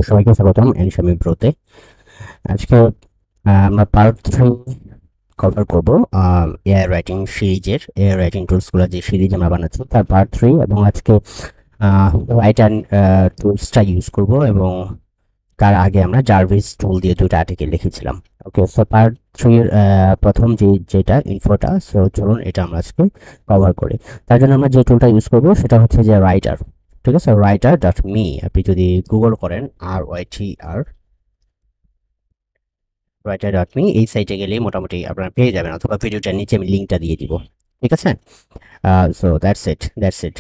সবাইকে স্বাগতম এনশামি ব্রোতে। আজকে আমরা পার্ট 3 কভার করব এআই রাইটিং সিরিজের। এআই রাইটিং টুলসগুলো যে সিরিজ আমরা বানাচ্ছি তার পার্ট 3, এবং আজকে রাইটার টুলসটা ইউজ করব, এবং তার আগে আমরা জার্ভিস টুল দিয়ে দুটো আর্টিকেল লিখেছিলাম। ওকে, সো পার্ট 3 এর প্রথম যেটা ইনফোটা, সো চলুন এটা আমরা আজকে কভার করি। তার জন্য আমরা যে টুলটা ইউজ করব সেটা হচ্ছে যে রাইটার। ঠিক আছে, writer.me আপনি যদি গুগল করেন RYTR writer.me, এই সাইটে গেলেই মোটামুটি আপনারা পেয়ে যাবেন, অথবা ভিডিওটার নিচে আমি লিঙ্কটা দিয়ে দিব। ঠিক আছে, সো দ্যাটস ইট।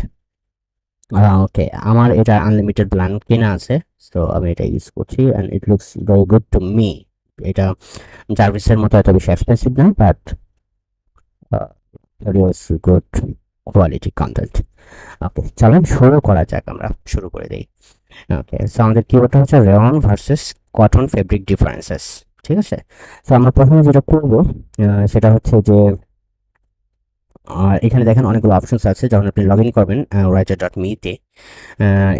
ওকে, আমার এটা আনলিমিটেড প্ল্যান কেনা আছে, সো আমি এটা ইউজ করছি and it looks very good to me. এটা জার্ভিসের মতো এত বেশি এক্সপেন্সিভ না, বাট গুড কোয়ালিটি কন্টেন্ট। ওকে, চলেন শুরু করা যাক, আমরা শুরু করে দিই। ওকে, সো আমাদের কিওয়ার্ডটা হচ্ছে rayon versus cotton fabric differences. ঠিক আছে, তো আমরা প্রথমে যেটা করব সেটা হচ্ছে যে এখানে দেখেন অনেকগুলো অপশনস আছে। যখন আপনি লগ ইন করবেন writer.me তে,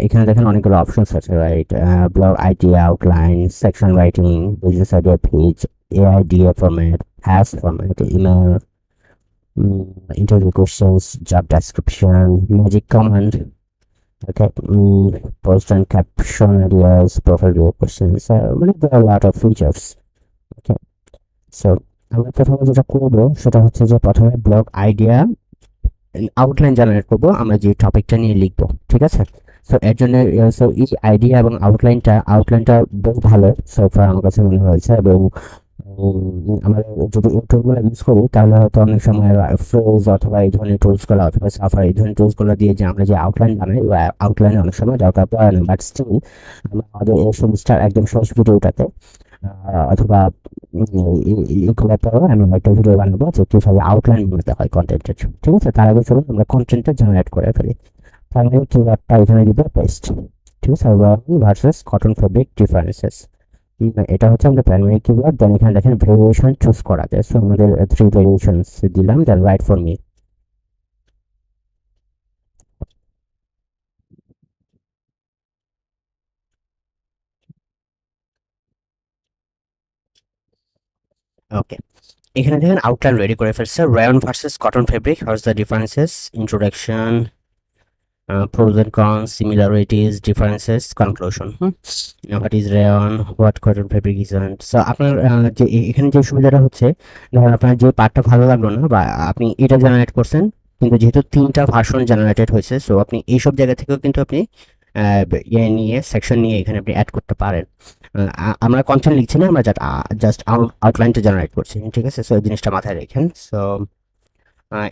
এখানে দেখেন অনেকগুলো অপশনস আছে, right? Blog idea, outline, section writing, business idea page, AIDA format, hash format, email, interview questions, job description, magic command, okay, post and caption ideas, profile view questions, মানে there are a lot of features. Okay, so আমরা প্রথমে যেটা করব সেটা হচ্ছে যে প্রথমে blog idea outline generate করব, আমরা যে টপিকটা নিয়ে লিখবো। ঠিক আছে, সো এর জন্য সো এই আইডিয়া এবং আউটলাইনটা বেশ ভালো সো ফার আমার কাছে মনে হয়েছে। এবং আমরা যদি এই টুলগুলো ইউজ করি তাহলে হয়তো অনেক সময় ফ্রেজ অথবা এই ধরনের টুলসগুলো অথবা সাফার এই ধরনের টুলসগুলো দিয়ে যে আমরা যে আউটলাইন বানাই, আউটলাইনে অনেক সময় দরকার পড়ে না, বাট স্টিল আমরা আমাদের এই সমস্যার একদম সহজ ভিডিওটাতে অথবা এগুলোতেও আমি একটা ভিডিও বানাবো যে কিভাবে আউটলাইন বানাতে হয় কন্টেন্টের। ঠিক আছে, তার আগে চলুন আমরা কন্টেন্টটা জেনারেট করে ফেলি। তাহলে কিওয়ার্ডটা এখানে দিব পেস্ট। ঠিক আছে, ভার্সেস কটন ফেব্রিক ডিফারেন্সেস, এটা হচ্ছে আমাদের প্রাইমারি কিওয়ার্ড। দেন এখানে দেখেন ভেরিয়েশন চুজ করা যায়, সো আমাদের 3 ভেরিয়েশনস দিলাম, দেন রাইট ফর মি। ওকে, এখানে দেখেন আউটলাইন রেডি করে ফেলছে। Rayan versus cotton fabric, what's the differences, introduction, pros and cons, similarities, differences, conclusion. What is rayon, what cotton fabric isn't. So আপনার যে এখানে যে সুবিধাটা হচ্ছে, ধরুন আপনার যে পার্টটা ভালো লাগলো না বা আপনি এটা জেনারেট করছেন, কিন্তু যেহেতু 3টা ভার্সন জেনারেটেড হয়েছে, সো আপনি এইসব জায়গা থেকেও কিন্তু আপনি সেকশন নিয়ে এখানে আপনি অ্যাড করতে পারেন। আমরা কন্টেন্ট লিখছি না, আমরা জাস্ট আউটলাইনটা জেনারেট করছি। ঠিক আছে, সো এই জিনিসটা মাথায় রাখেন। সো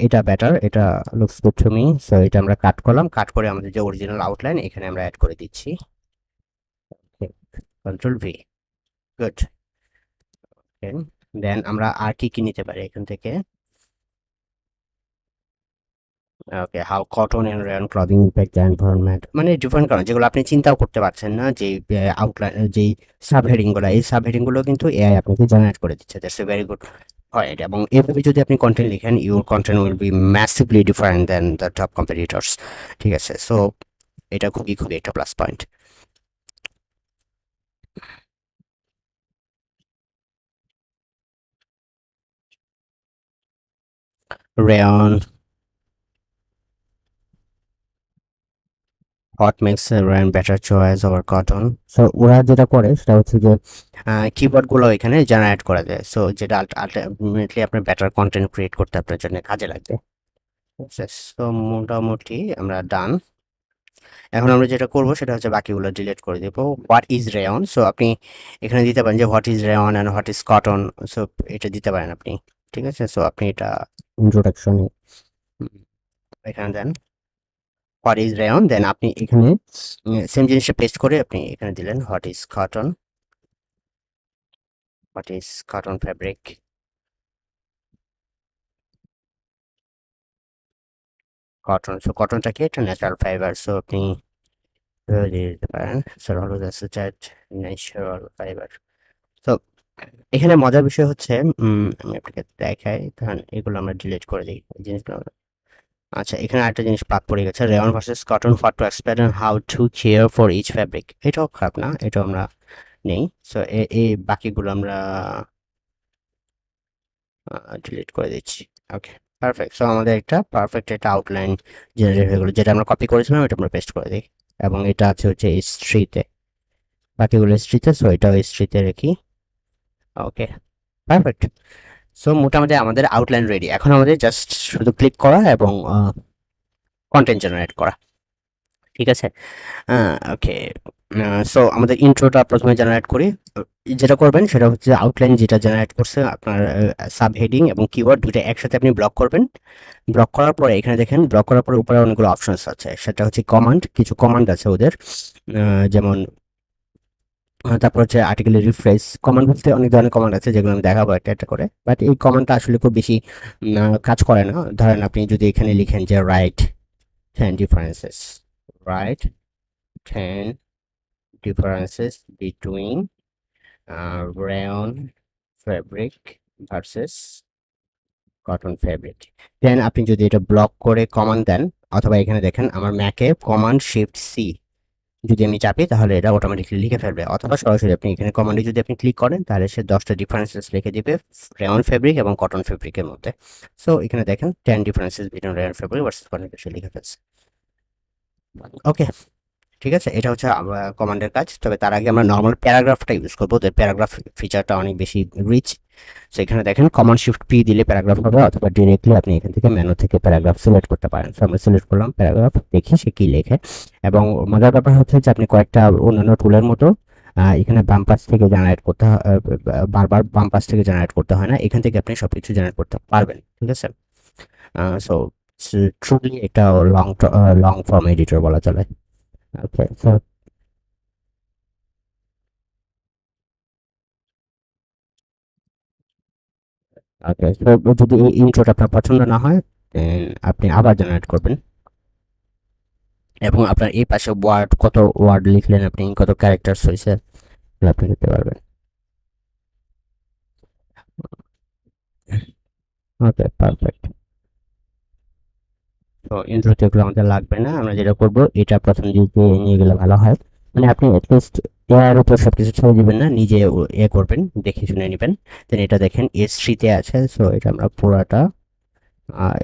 এটা বেটার, এটা looks good to me. So এটা আমরা কাট করলাম, কাট করে আমাদের যে অরিজিনাল আউটলাইন এখানে আমরা অ্যাড করে দিচ্ছি। Control V, good. দেন আমরা আর কি কি নিতে পারি এখান থেকে? Okay, how cotton and rayon clothing impact the environment, মানে ডিফারেন্ট কারণ যেগুলো আপনি চিন্তাও করতে পারছেন না, যে আউটলাইন যেই সাব হেডিং গুলো, এই সাব হেডিং গুলো কিন্তু এআই আপনাকে জেনারেট করে দিচ্ছে। That's a very good point. এবং এভাবে যদি আপনি কন্টেন্ট লিখেন, your content will be massively different than the top competitors. ঠিক আছে, সো এটা খুবই খুবই একটা plus point. Rayon, what makes rayon better choice over cotton. So ওরা যেটা করে সেটা হচ্ছে যে কিওয়ার্ড গুলো এখানে জেনারেট করা যায়, সো যেটা আলটিমেটলি আপনার বেটার কন্টেন্ট ক্রিয়েট করতে আপনার জন্য কাজে লাগবে। সো মোটামুটি আমরা ডান। এখন আমরা যেটা করব সেটা হচ্ছে বাকিগুলো ডিলিট করে দেবো। হোয়াট ইজ রেয়ন, সো আপনি এখানে দিতে পারেন যে what is rayon and what is cotton, so এটা দিতে পারেন আপনি। ঠিক আছে, সো আপনি এটা ইন্ট্রোডাকশনে এখানে then what is rayon, then আপনি এখানে সেম জিনিসটা পেস্ট করে আপনি এখানে দিলেন what is cotton, what is cotton fabric, cotton. So কটনটা কি? একটা ন্যাচারাল ফাইবার, সো আপনি দিয়ে দিতে পারেন স্যার হলো ন্যাচারাল ফাইবার। তো এখানে মজার বিষয় হচ্ছে, আমি আপনাকে দেখাই, ধরেন এগুলো আমরা ডিলিট করে দিই এই জিনিসগুলো। আচ্ছা, এখানে আরেকটা জিনিস বাদ পড়ে গেছে, rayon versus cotton for to explain how to care for each fabric. এটাও খারাপ না, এটাও আমরা নেই। সো এই বাকিগুলো আমরা ডিলিট করে দিচ্ছি। ওকে, পারফেক্ট। সো আমাদের একটা পারফেক্ট একটা আউটলাইন জেনারেট হয়ে গেলো, যেটা আমরা কপি করেছিলাম এটা আমরা পেস্ট করে দিই। এবং এটা আছে হচ্ছে হিস্ট্রিতে, বাকিগুলো হিস্ট্রিতে, সো এটাও হিস্ট্রিতে রেখি। ওকে, পারফেক্ট। সো মোটামুটি আমাদের আউটলাইন রেডি। এখন আমাদের জাস্ট শুধু ক্লিক করা এবং কন্টেন্ট জেনারেট করা। ঠিক আছে, ওকে। সো আমাদের ইন্ট্রোটা প্রথমে জেনারেট করি। যেটা করবেন সেটা হচ্ছে আউটলাইন যেটা জেনারেট করছে আপনার সাব হেডিং এবং কিওয়ার্ড দুটো একসাথে আপনি ব্লক করবেন। ব্লক করার পরে এখানে দেখেন, ব্লক করার পরে উপরে অনেকগুলো অপশনস আছে, সেটা হচ্ছে কমান্ড, কিছু কমান্ড আছে ওদের, যেমন তারপর হচ্ছে আর্টিকেলের রিফ্রেশ। কমান্ড বলতে অনেক ধরনের কমান্ড আছে যেগুলো আমি দেখাবো একটা একটা করে, বাট এই কমান্ডটা আসলে খুব বেশি কাজ করে না। ধরেন আপনি যদি এখানে লিখেন যে write 10 differences, write 10 differences between rayon fabric versus cotton fabric, then আপনি যদি এটা ব্লক করে কমান্ড দেন, অথবা এখানে দেখেন আমার ম্যাকে কমান্ড শিফট সি যদি আমি চাপি তাহলে এটা অটোমেটিকলি লিখে ফেলবে, অথবা সরাসরি আপনি এখানে কমান্ডে যদি আপনি ক্লিক করেন তাহলে সে 10টা ডিফারেন্সেস লিখে দিবে রেয়ন ফেব্রিক এবং কটন ফেব্রিকের মধ্যে। সো এখানে দেখেন 10 differences between rayon fabric versus cotton fabric লিখে ফেলছে। ওকে, ঠিক আছে, এটা হচ্ছে কমান্ডের কাজ। তবে তার আগে আমরা নর্মাল প্যারাগ্রাফটা ইউজ করবো, ওদের প্যারাগ্রাফ ফিচারটা অনেক বেশি রিচ। সো এখানে দেখেন কমান্ড শিফট পি দিলে প্যারাগ্রাফ হবে, অথবা ডিরেক্টলি আপনি এখান থেকে মেনু থেকে প্যারাগ্রাফ সিলেক্ট করতে পারেন। সো আমরা সিলেক্ট করলাম প্যারাগ্রাফ, দেখি সে কি লেখে। এবং মজার ব্যাপার হচ্ছে যে আপনি কয়েকটা অন্যান্য টুলের মতো এখানে বাম পাশ থেকে জেনারেট করতে বারবার বাম পাশ থেকে জেনারেট করতে হয় না, এখান থেকে আপনি সবকিছু জেনারেট করতে পারবেন। ঠিক আছে, সো ট্রুলি একটা লং লং ফর্ম এডিটর বলা চলে। ওকে, সো ওকে, তো যদি এই ইন্ট্রোটা আপনার পছন্দ না হয় দেন আপনি আবার জেনারেট করবেন, এবং আপনার এই পাশে ওয়ার্ড, কত ওয়ার্ড লিখলেন আপনি, কত ক্যারেক্টার্স হয়েছে আপনি লিখতে পারবেন। ওকে, পারফেক্ট। তো ইন্ট্রোতে এগুলো আমাদের লাগবে না, আমরা যেটা করবো এটা প্রথম দিকে নিয়ে গেলে ভালো হয়। মানে আপনি অ্যাটলিস্ট এর উপর সবকিছু ছেড়ে দিবেন না, নিজে করবেন, দেখে শুনে নেবেন। দেন এটা দেখেন এস থ্রিতে আছে, সো এটা আমরা পুরাটা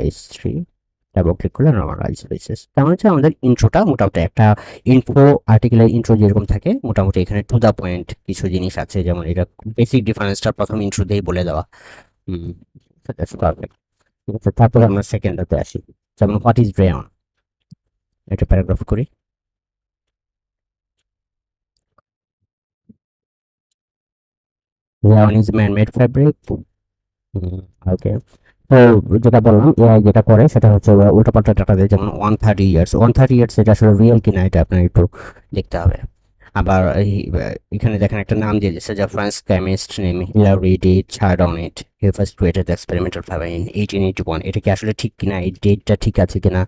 এস থ্রি ডাবল ক্লিক করলে নর্মালাইজ হয়েছে। তেমন হচ্ছে আমাদের ইন্ট্রোটা মোটামুটি একটা ইনফো আর্টিকেলের ইন্ট্রো যেরকম থাকে মোটামুটি এখানে টু দা পয়েন্ট কিছু জিনিস আছে, যেমন এটা বেসিক ডিফারেন্সটা প্রথম ইন্ট্রোতেই বলে দেওয়া। Hmm, perfect. ঠিক আছে, তারপরে আমরা সেকেন্ডটাতে আসি, যেমন হোয়াট ইজ রেয়ন, এটা প্যারাগ্রাফ করি। Rayon is man made fabric. Okay, তো যেটা বললাম এআই যেটা করে সেটা হচ্ছে উল্টোপাল্টা ডাটা দেয়, যেমন 130 ইয়ার্স, 130 ইয়ার্স এটা আসলে রিয়েল কিনা এটা আপনার একটু দেখতে হবে। আবার এখানে দেখেন একটা নাম দিয়ে দিচ্ছে, যা France chemist name Hilaire de Chardonnet, he first created experimental fibre in 1881। এটা কি আসলে ঠিক কিনা, এই ডেটটা ঠিক আছে কিনা,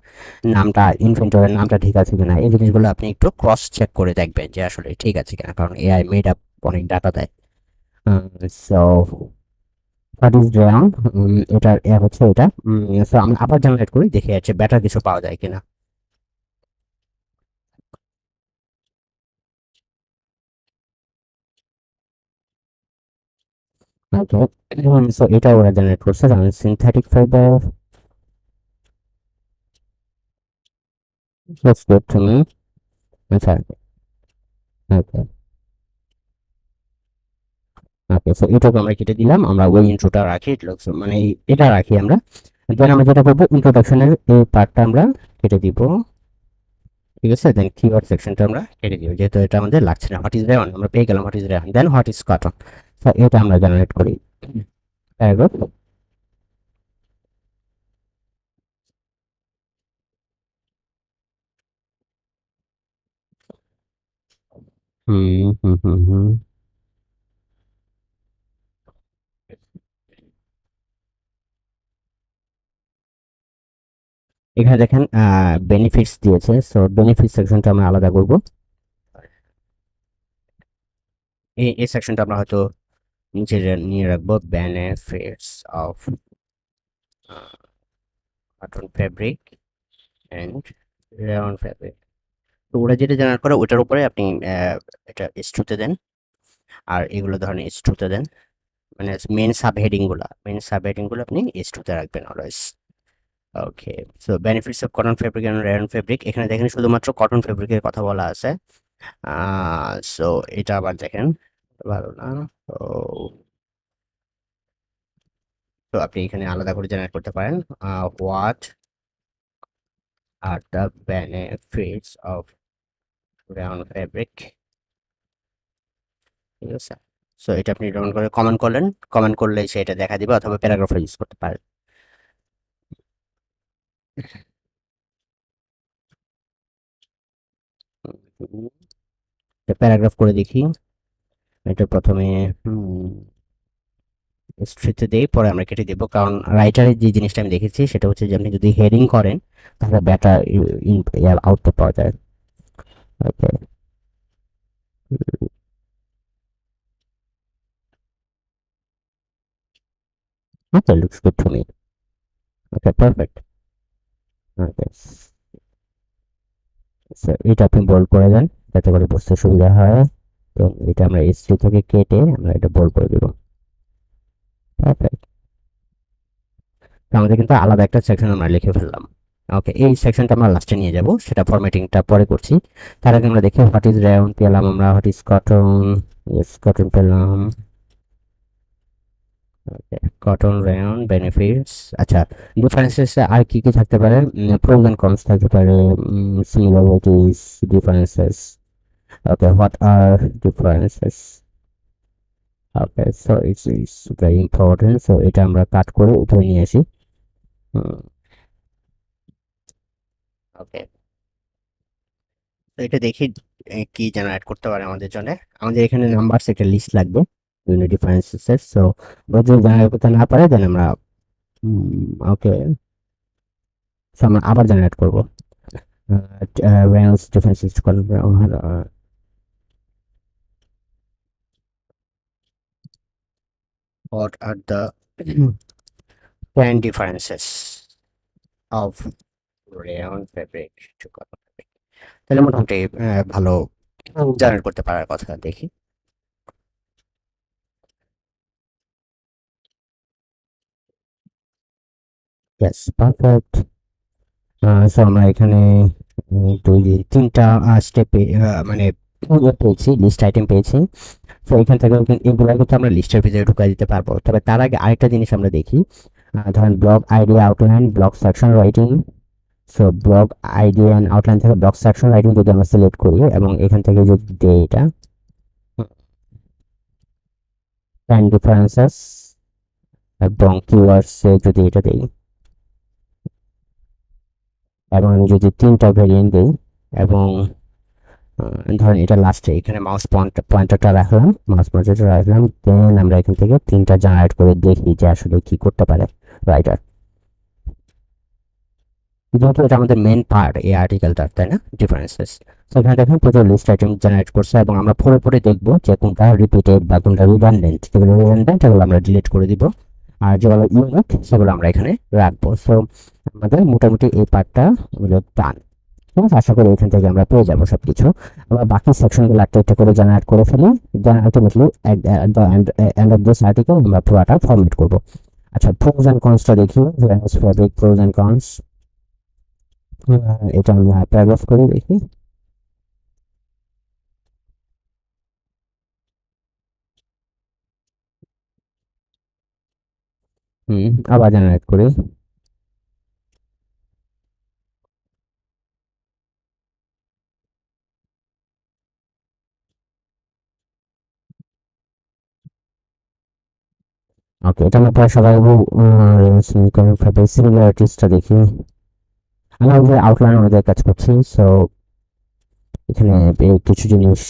নামটা ইনভেন্টরের নামটা ঠিক আছে কিনা, এই জিনিসগুলো আপনি একটু ক্রস চেক করে দেখবেন যে আসলে ঠিক আছে কিনা, কারণ এআই মেড আপ অনেক ডাটা দেয়। সো হোয়াট ইজ রেয়ন, এটার হচ্ছে এটা। সো আমরা আবার জেনারেট করি, দেখে যাচ্ছে বেটার কিছু পাওয়া যায় কিনা। ওকে, সো এটা ওরা জেনারেট করছে, যেমন synthetic fibre, looks good to me. আচ্ছা, ওকে, ওকে, সো এটাকে আমরা কেটে দিলাম, আমরা ওই ইন্ট্রোটা রাখি, it looks মানে এটা রাখি আমরা। দেন আমরা যেটা করবো ইন্ট্রোডাকশনের এই পার্টটা আমরা কেটে দিব। ঠিক আছে, দেন কিওয়ার্ড সেকশনটা আমরা কেটে দিব, যেহেতু এটা আমাদের লাগছে না। হোয়াট ইজ রেয়ন আমরা পেয়ে গেলাম, what is rayon, then what is cotton, so এটা আমরা জেনারেট করি প্যারাগ্রাফ। হুম, হুম, হুম, হুম। এখানে দেখেন বেনিফিটস দিয়েছে, সো বেনিফিট সেকশনটা আমরা আলাদা করব। এই সেকশনটা আমরা হয়তো নিচে নিয়ে রাখবো, benefits of cotton fabric. And rayon fabric. তো ওরা যেটা জেনারেট করে ওটার উপরে আপনি এটা স্ট্রুতে দেন, আর এগুলো ধরেন স্ট্রুতে দেন, মানে মেন সাব হেডিং গুলো আপনি স্ট্রুতে রাখবেন always. Okay, so benefits of cotton fabric and rayon fabric, এখানে দেখেন শুধুমাত্র কটন ফেব্রিকের কথা বলা আছে। সো এটা আবার দেখেন, ভালো না। তো তো আপনি এখানে আলাদা করে জেনারেট করতে পারেন, what are the benefits of rayon fabric, ঠিক আছে। সো এটা আপনি ডাউন করে কমেন্ট করলেন, কমেন্ট করলে সেটা দেখা দিবে, অথবা প্যারাগ্রাফে ইউজ করতে পারেন। প্যারাগ্রাফ করে দেখি। এটা প্রথমে স্ট্রিতে দেই, পরে আমরা কেটে দেবো, কারণ রাইটারের যে জিনিসটা আমি দেখেছি সেটা হচ্ছে যে আপনি যদি হেডিং করেন তাহলে বেটার আউটপুট পাওয়া যায়। Okay, okay, looks good to me. Okay, perfect. Okay, এটা আপনি বোল্ড করে দেন যাতে করে বুঝতে সুবিধা হয়। তো এটা আমরা এসটি থেকে কেটে আমরা এটা বোল্ড করে দেবো। পারফেক্ট। আমাদের কিন্তু আলাদা একটা সেকশন আমরা লিখে ফেললাম। ওকে, এই সেকশনটা আমরা লাস্টে নিয়ে যাব, সেটা ফরম্যাটিংটা পরে করছি। তার আগে আমরা দেখি হোয়াট ইজ রেয়ন পেলাম, আমরা what is cotton, yes cotton পেলাম। ওকে, কটন রেয়ন বেনিফিটস। আচ্ছা, ডিফারেন্সেস আর কি কি থাকতে পারে? প্রোজ এন্ড কনস থাকতে পারে, similarities, differences. Okay, what are differences? Okay, so it's very important, so এটা আমরা কাট করে উপরে নিয়ে আসি। ওকে, তো এটা দেখি কি জেনারেট করতে পারে আমাদের জন্য। আমাদের এখানে নাম্বারস একটা লিস্ট লাগবে বিভিন্ন ডিফারেন্সেস, সো ওরা যদি জেনারেট করতে না পারে দেন আমরা ওকে, সো আমরা আবার জেনারেট করবো। Reynolds differences to color what are the 10 differences of rayon fabric to cotton fabric? তাহলে মোটামুটি ভালো জেনারেট করতে পারার কথা, দেখি। Yes, perfect. সো আমরা এখানে তিনটা স্টেপে মানে পেয়েছি, লিস্ট আইটেম পেয়েছি। তো এখান থেকে এগুলো কিন্তু আমরা লিস্টের ভিতরে ঢুকাই দিতে পারবো। তবে তার আগে আরেকটা জিনিস আমরা দেখি, ধরেন blog idea outline, blog section writing. So blog idea and outline থেকে ব্লগ সেকশন রাইটিং যদি আমরা সিলেক্ট করি এবং এখান থেকে যদি দেই এটা 10 ডিফারেন্সেস এবং কিওয়ার্ডসে যদি এটা দেই এবং আমি যদি তিনটা ভেরিয়েন্ট দিই এবং ধরেন এটা লাস্টে এখানে মাউস পয়েন্টারটা রাখলাম, মাউস পয়েন্টারটা রাখলাম, দেন আমরা এখান থেকে তিনটা জেনারেট করে দেখি যে আসলে কি করতে পারে রাইটার। যেহেতু এটা আমাদের মেন পার্ট এই আর্টিকেলটার, তাই না, ডিফারেন্সেস। তো এখানে দেখেন প্রচুর লিস্ট আইটেম জেনারেট করছে এবং আমরা পরে পরে দেখবো যে কোনটা রিপিটেড বা কোনটা রিডান্ডেন্ট। যেগুলো রিডান্ডেন্ট এগুলো আমরা ডিলিট করে দিব, আর যেগুলো ইউনিক সেগুলো আমরা এখানে রাখবো। সো আমাদের মোটামুটি এই পার্টটা আমাদের ডান। ঠিক আছে, আশা করি এখান থেকে আমরা পেয়ে যাবো সবকিছু। আমরা বাকি সেকশনগুলো একটা একটা করে জেনারেট করে ফেলি, then ultimately end of this article আমরা পুরোটা ফরম্যাট করবো। আচ্ছা, প্রোজ এন্ড কনসটা দেখি, ফেব্রিক প্রোজ এন্ড কনস। এটা আমরা প্যারাগ্রাফ করে দেখি। আবার জেনারেট করি। ওকে, এটা আমরা প্রায় সবাই সিমিলারিটিসটা দেখি। আমরা ওদের আউটলাইন অনুযায়ী কাজ করছি, সো এখানে কিছু জিনিস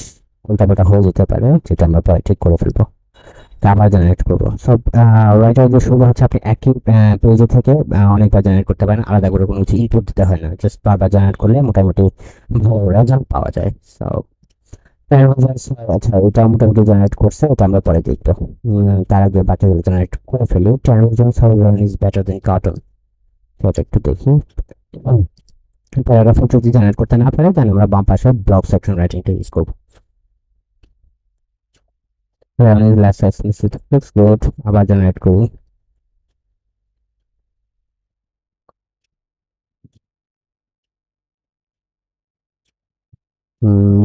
উল্টাপাল্টা হয়ে যেতে পারে, যেটা আমরা পরে ঠিক করে ফেলবো। তা আবার জেনারেট করবো। সব রাইটার যে সুবিধা হচ্ছে আপনি একই পেজে থেকে অনেকবার জেনারেট করতে পারেন, আলাদা করে কোনো কিছু ইনপুট দিতে হয় না, জাস্ট বারবার জেনারেট করলে মোটামুটি ভালো রেজাল্ট পাওয়া যায়। সো আচ্ছা, এটা মোটামুটি জেনারেট করছে, এটা আমরা পরে দেখবো। তার আগে বাকিগুলো জেনারেট করে ফেলি। Television is better then cartoon, তো এটা একটু দেখি। প্যারাগ্রাফ যদি জেনারেট করতে না পারে তাহলে আমরা বাম পাশে ব্লক সেকশন রাইটিংটা ইউজ করবো। looks good, আবার জেনারেট করি।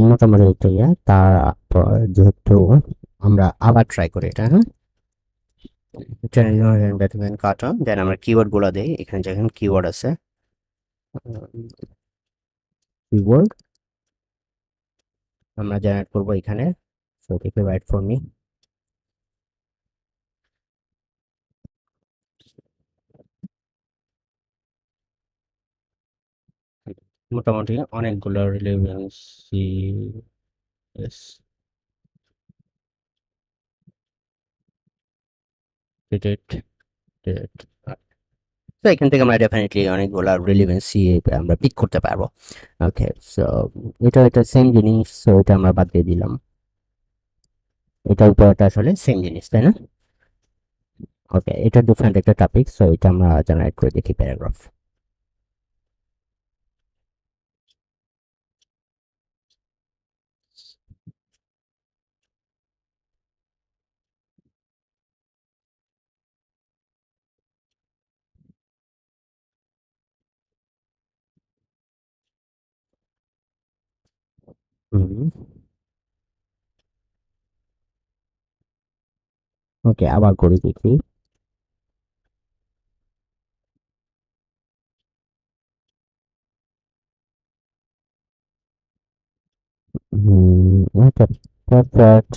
মোটামুটি একটা ইয়ে, তারপর যেহেতু আমরা আবার ট্রাই করি এটা, হ্যাঁ, ব্যাটম্যান কার্টুন, দেন আমরা কিওয়ার্ড গুলো দিই, এখানে যেখানে কিওয়ার্ড আছে, কিওয়ার্ড আমরা জেনারেট করবো এখানে। So take a write for me. মোটামুটি অনেকগুলো রিলেভেন্সি, তো এখান থেকে আমরা ডেফিনেটলি অনেকগুলা রিলেভেন্সি আমরা পিক করতে পারবো। ওকে, সো এটা সেম জিনিস, সো এটা আমরা বাদ দিয়ে দিলাম। এটা উপরটা আসলে সেম জিনিস, তাই না? ওকে, এটা ডিফারেন্ট একটা টপিক, সো এটা আমরা জেনারেট করে দেখি প্যারাগ্রাফ। ওকে, আবার করে দেখি। Okay, perfect.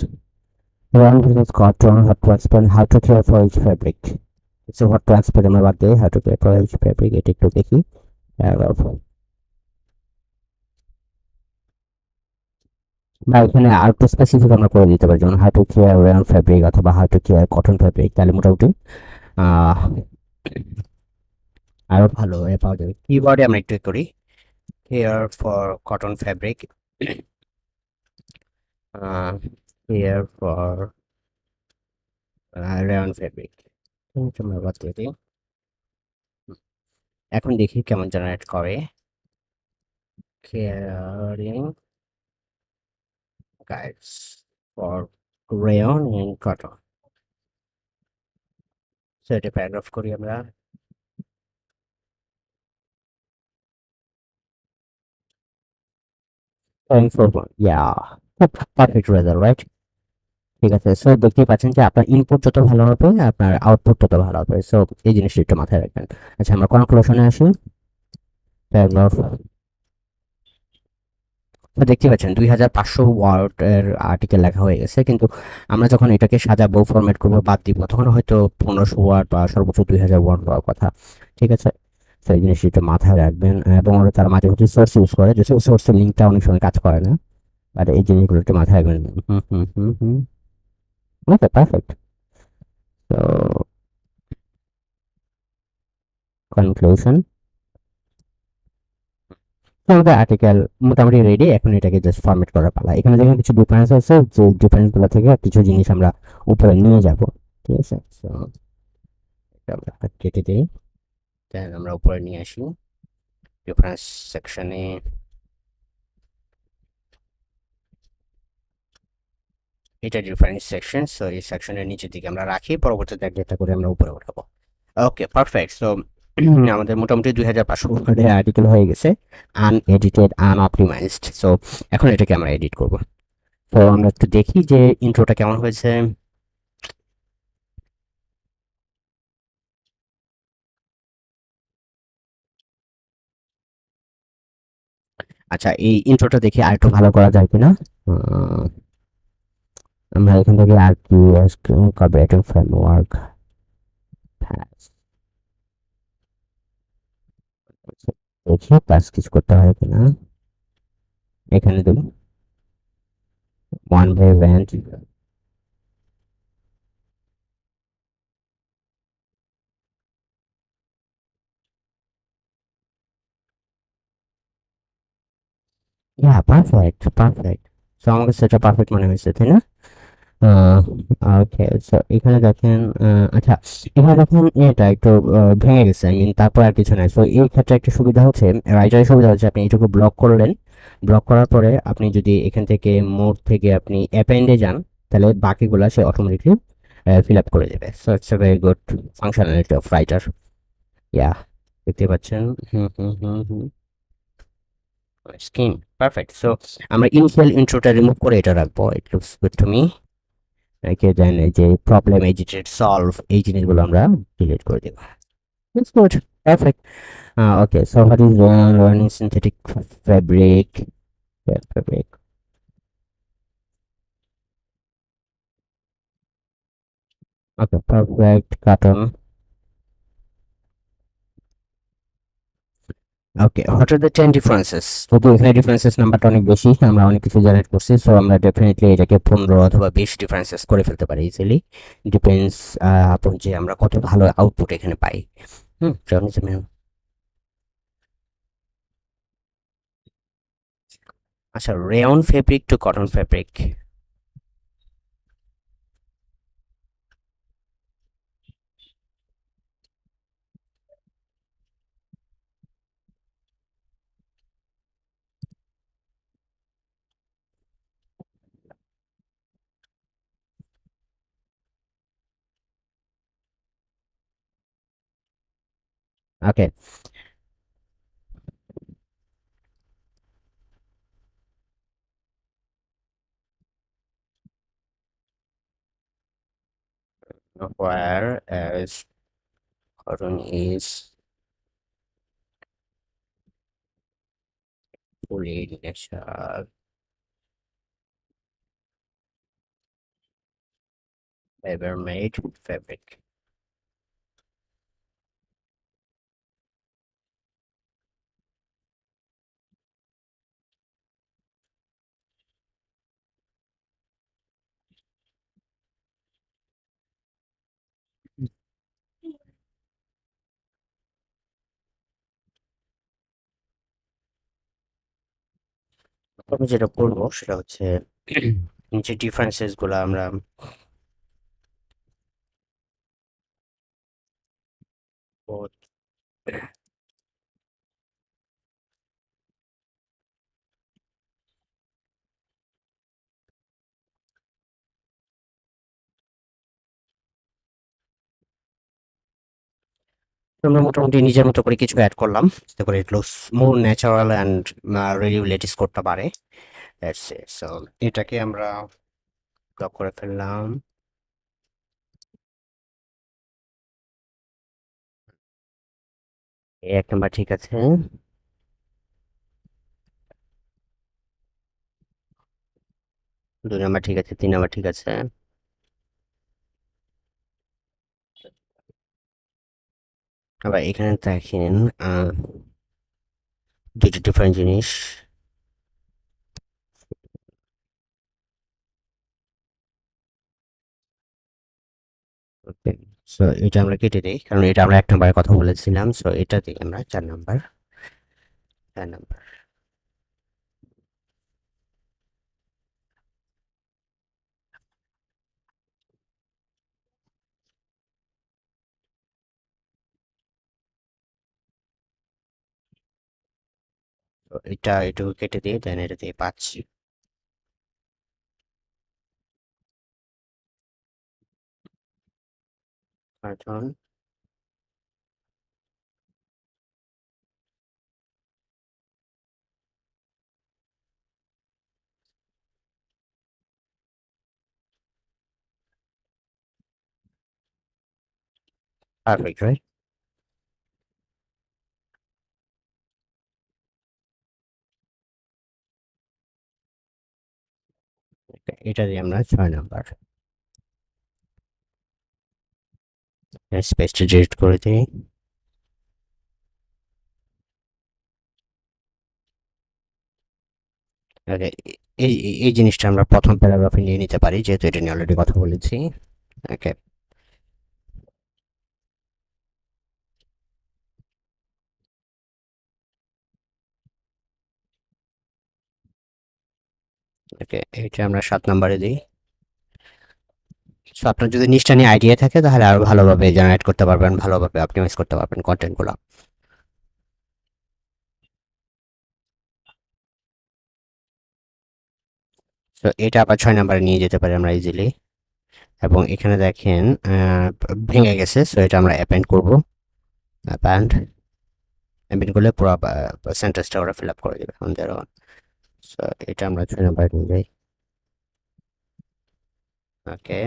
One business cartoon, how to explain how to care for each fabric. So what to explain আমরা বাদ দিয়ে how to care for each fabric, এটা একটু দেখি প্যারাগ্রাফ। বা এখানে আর একটু স্পেসিফিক আমরা করে দিতে পারি, যেমন how to care rayon fabric অথবা how to care cotton fabric, তাহলে মোটামুটি আহ আরো ভালো এ পাওয়া যাবে। কিওয়ার্ডে আমরা একটু করি, care for cotton fabric, care for rayon fabric, আমরা বাদ দিয়ে দিই। এখন দেখি কেমন জেনারেট করে। Caring guides for rayon and cotton, so এটা প্যারাগ্রাফ করি আমরা। Thanks for, yeah, perfect result, right? ঠিক আছে, সো দেখতেই পাচ্ছেন যে আপনার ইনপুট যত ভালো হবে আপনার আউটপুট তত ভালো হবে, সো এই জিনিসটা একটু মাথায় রাখবেন। আচ্ছা, আমরা কনক্লুশনে আসি। প্যারাগ্রাফ, দেখতে পাচ্ছেন 2500 ওয়ার্ড এর আর্টিকেল লেখা হয়ে গেছে, কিন্তু আমরা যখন এটাকে সাজাবো, ফরম্যাট করবো, বাদ দিব, তখন হয়তো 1500 ওয়ার্ড বা সর্বোচ্চ 2000 ওয়ার্ড হওয়ার কথা। ঠিক আছে, তো এই জিনিসটা একটু মাথায় রাখবেন। এবং ওরা তারা মাঝে মাঝে সোর্স ইউজ করে, যে সোর্সের লিঙ্কটা অনেক সময় কাজ করে না, আর এই জিনিসগুলো একটু মাথায় রাখবেন। হুম হুম হুম হুম ওকে, পারফেক্ট। তো কনক্লুশন, আমাদের আর্টিকেল মোটামুটি রেডি, এখন এটাকে জাস্ট ফরম্যাট করার পালা। এখানে দেখেন কিছু ডিফারেন্স আছে, যে ডিফারেন্স গুলো থেকে কিছু জিনিস আমরা উপরে নিয়ে যাব। ঠিক আছে, সো এটা আমরা কেটে দিই, দেন আমরা উপরে নিয়ে আসি ডিফারেন্স সেকশনে। এটা ডিফারেন্স সেকশন, সো এই সেকশনের নিচের দিকে আমরা রাখি, পরবর্তীতে এক একটা করে আমরা উপরে উঠাবো। ওকে, পারফেক্ট। সো আমাদের মোটামুটি 2500 ওয়ার্ডের আর্টিকেল হয়ে গেছে, আনএডিটেড, আনঅপটিমাইজড। সো এখন এটাকে আমরা এডিট করব। তো আমরা একটু দেখি যে ইন্ট্রোটা কেমন হয়েছে। আচ্ছা, এই ইন্ট্রোটা দেখি আর একটু ভালো করা যায় কিনা। আহ, আমরা এখান থেকে আর কি কপিরাইটিং ফ্রেমওয়ার্ক, দেখি প্লাস কিছু করতে হয় কিনা। এখানে দেবো one by band. Yeah, perfect perfect. So আমাকে সেটা পারফেক্ট মনে হয়েছে, তাই না? ওকে, সো এখানে দেখেন, আচ্ছা, এখানে দেখেন এটা একটু ভেঙে গেছে, আই মিন তারপর আর কিছু নাই। সো এই ক্ষেত্রে একটা সুবিধা হচ্ছে, রাইটারের সুবিধা হচ্ছে আপনি এইটুকু ব্লক করলেন, ব্লক করার পরে আপনি যদি এখান থেকে মোড থেকে আপনি অ্যাপেন্ডে যান, তাহলে বাকিগুলা সে অটোমেটিকলি ফিল আপ করে দেবে। So it's a very good functionality of writer. Yeah, দেখতে পাচ্ছেন। Hmm hmm hmm hmm. Screen perfect. So আমরা ইনিশিয়াল ইন্ট্রোটা রিমুভ করে এটা রাখবো, it looks good to me. রেখে দেন এই যে প্রবলেম এডিটেড সলভ, এই জিনিসগুলো আমরা ডিলিট করে দেব। That's good. Perfect. Okay, so what is learning synthetic fabric? Yeah, fabric. Okay, perfect. Cotton. Okay, what are the 10 differences? যদি এখানে ডিফারেন্সেস নাম্বারটা অনেক বেশি, আমরা অনেক কিছু জেনারেট করছি, সো আমরা ডেফিনেটলি এটাকে 15 অথবা 20 ডিফারেন্সেস করে ফেলতে পারি ইজিলি। ডিপেন্ডস আপন যে আমরা কত ভালো আউটপুট এখানে পাই। যেমন আচ্ছা, rayon fabric to cotton fabric. Okay, where as cotton is fully natural fiber made fabric. তবে যেটা করবো সেটা হচ্ছে যে ডিফারেন্সেস গুলো আমরা আমরা মোটামুটি নিজের মতো করে কিছু অ্যাড করলাম, যাতে করে it looks more natural and relative করতে পারে। That's it. সো এটাকে আমরা ব্লক করে ফেললাম। এই এক নাম্বার ঠিক আছে, 2 নাম্বার ঠিক আছে, 3 নাম্বার ঠিক আছে। আবার এখানে দেখেন দুটো ডিফারেন্ট জিনিস। ওকে, সো এটা আমরা কেটে দিই, কারণ এটা আমরা 1 নাম্বারের কথা বলেছিলাম। সো এটা দিই আমরা 4 নাম্বার, 4 নাম্বার। তো এটা এটুকু কেটে দিয়ে দেন এটা দিয়ে পাচ্ছি। Carton, perfect right. এটা দিয়ে আমরা 6 নাম্বার স্পেসটা ডিলিট করে দিই। ওকে, এই জিনিসটা আমরা প্রথম প্যারাগ্রাফে নিয়ে নিতে পারি, যেহেতু এটা নিয়ে অলরেডি কথা বলেছি। ওকে, ওকে, এটা আমরা 7 নাম্বারে দিই। সো আপনার যদি নিষ্ঠা নিয়ে আইডিয়া থাকে তাহলে আরো ভালোভাবে জেনারেট করতে পারবেন, ভালোভাবে অপটিমাইজ করতে পারবেন কন্টেন্টগুলো। তো এটা আবার 6 নাম্বারে নিয়ে যেতে পারি আমরা ইজিলি। এবং এখানে দেখেন ভেঙে গেছে, সো এটা আমরা অ্যাপেন্ড করব। অ্যাপেন্ড অ্যাপেন্ড করলে পুরো সেন্টেন্সটা ওরা ফিল আপ করে দেবে অন দেয়ার ওন। সো এটা আমরা 6 নাম্বারে নিয়ে যাই। ওকে,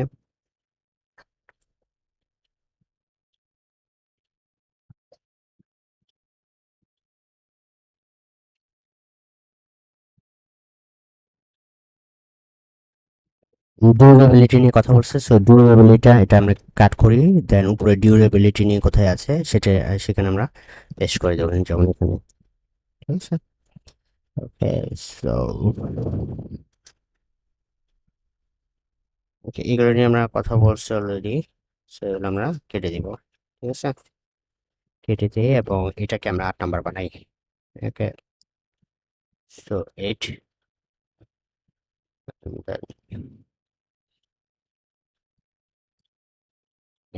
ডিউরেবিলিটি নিয়ে কথা বলছে, সো ডিউরেবিলিটি এটা আমরা কাট করি। দেন উপরে ডিউরেবিলিটি নিয়ে কোথায় আছে সেটা সেখানে আমরা পেস্ট করে দেবো, যেমন এখানে। ঠিক আছে, ওকে। সো ওকে, এগুলো নিয়ে আমরা কথা বলছি অলরেডি। সো এগুলো আমরা কেটে দিব। ঠিক আছে, কেটে দিই এবং এটাকে আমরা 8 নাম্বার বানাই। ওকে, সো 8,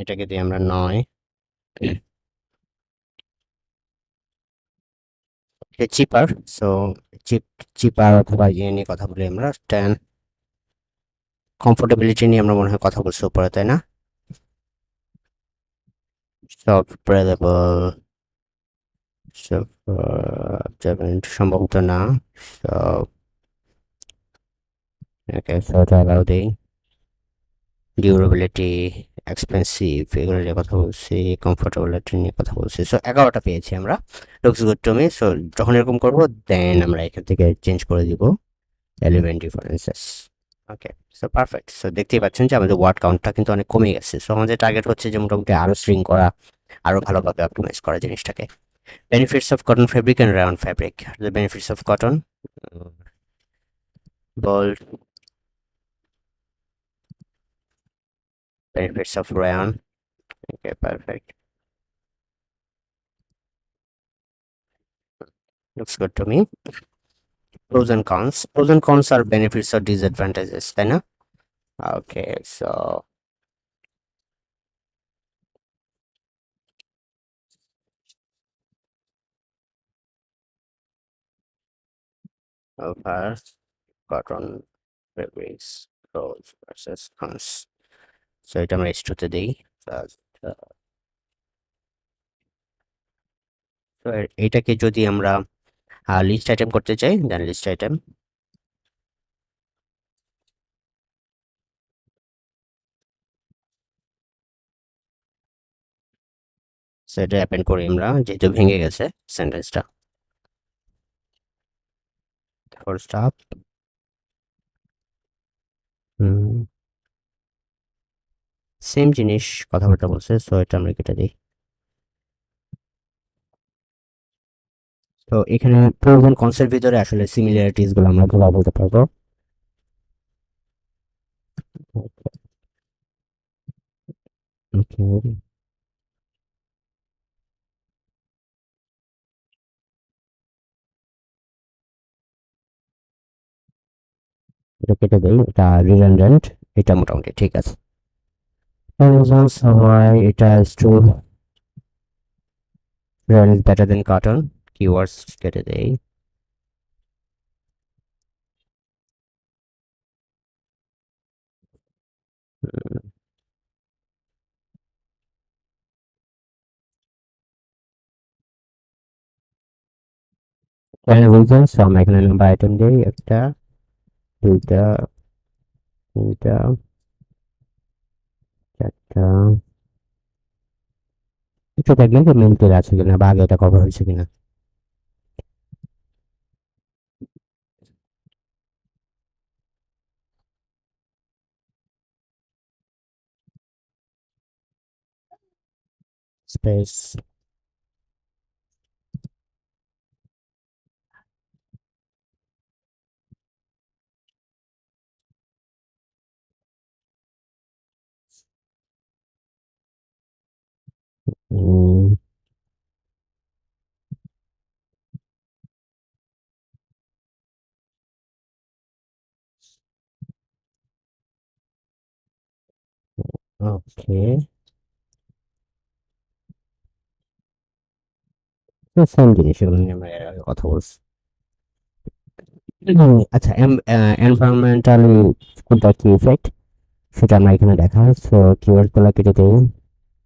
এটাকে দিয়ে আমরা 9, চিপার। সো চিপ চিপার অথবা ইয়ে নিয়ে কথা বলি আমরা। 10, কমফোর্টেবিলিটি নিয়ে আমরা মনে হয় কথা বলছি উপরে, তাই না? সফট ব্রেদেবল, সম্ভবত না। সব, ওকে, সো এটা অ্যালাউ দেই। ডিউরেবিলিটি, এক্সপেন্সিভ, এগুলো নিয়ে কথা বলছি। কমফোর্টেবিলিটি নিয়ে কথা বলছি। সো 11টা পেয়েছি আমরা। Looks good to me. So যখন এরকম করবো দেন আমরা এখান থেকে চেঞ্জ করে দিব এলিভেন্ট ডিফারেন্সেস। ওকে, সো পারফেক্ট। সো দেখতেই পাচ্ছেন যে আমাদের ওয়ার্ড কাউন্টটা কিন্তু অনেক কমে গেছে। সো আমাদের টার্গেট হচ্ছে যে মোটামুটি আরো স্ট্রিং করা, আরো ভালোভাবে অপটিমাইজ করা জিনিসটাকে। Benefits of cotton fabric and Rayan fabric. The benefits of cotton, bold. Benefits of rayon. Okay, perfect. Looks good to me. Pros and cons. Pros and cons are benefits or disadvantages, তাই না? Okay, so over cotton fabrics, pros versus cons. So এটা আমরা H2 তে দেই। So এটাকে যদি আমরা list item করতে চাই, দেন লিস্ট আইটেম। সো এটা অ্যাপেন্ড করি আমরা, যেহেতু ভেঙে গেছে সেন্টেন্সটা। Full stop. সেম জিনিস কথাবার্তা বলছে, সো এটা আমরা কেটে দিই। তো এখানে প্রোজ এন্ড কনসের ভিতরে আসলে সিমিলারিটিস গুলো আমরা ধরা বলতে পারবো। ওকে, এটা কেটে দেই, এটা রিডান্ডেন্ট, এটা মোটামুটি ঠিক আছে। Reasons why এটা is true, rayon is better than cotton, keywords কেটে দেই। reasons, so আমরা এখানে নাম্বার আইটেম দিই, একটা, দুইটা, তিনটা, চারটা। একটু দেখবেন যে মেন পেজ আছে কিনা বা আগে এটা কভার হয়েছে কিনা। স্পেস, ওকে, সেম জিনিস, এগুলো নিয়ে আমরা এর আগে কথা বলছি। আচ্ছা, এনভায়রনমেন্টাল কোনটা কি ইফেক্ট সেটা আমরা এখানে দেখা, সো কিওয়ার্ড গুলো কেটে দেই।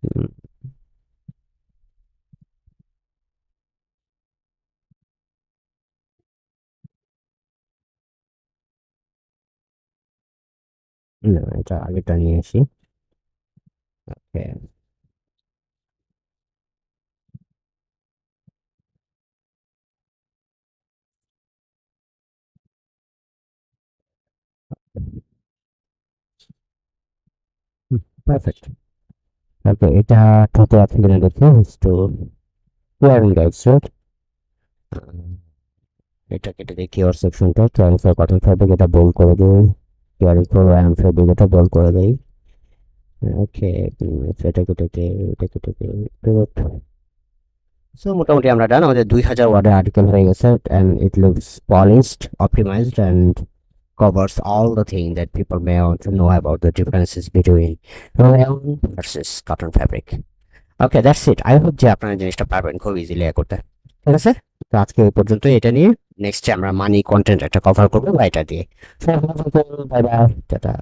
উম, না, এটা আগেটা নিয়ে আসি। ওকে, পারফেক্ট। তারপর এটা টোটো আছে কিনা দেখো, তো ওয়ারিং গাইডস রাইট, এটা কেটে দিই কিওয়ার্ড সেকশনটা, ট্রান্সফার কটন ফ্যাব্রিক এটা বোল্ড করে দিই, কেয়ারিং ফর আয়রন ফ্যাব্রিক এটা বোল্ড করে দিই। ওকে, সেটা কেটে দিই, এটা কেটে দিই। সো মোটামুটি আমরা ডান, আমাদের 2000 ওয়ার্ডের আর্টিকেল হয়ে গেছে, and it looks polished, optimized, and covers all the things that people may want to know about the differences between rayon versus cotton fabric. Okay, that's it. I hope যে আপনারা জিনিসটা পারবেন খুব ইজিলি করতে। ঠিক আছে, তো আজকে এই পর্যন্ত এটা নিয়ে। নেক্সটে আমরা মানি কন্টেন্ট একটা কভার করবো বা এটা দিয়ে। Bye bye, tata.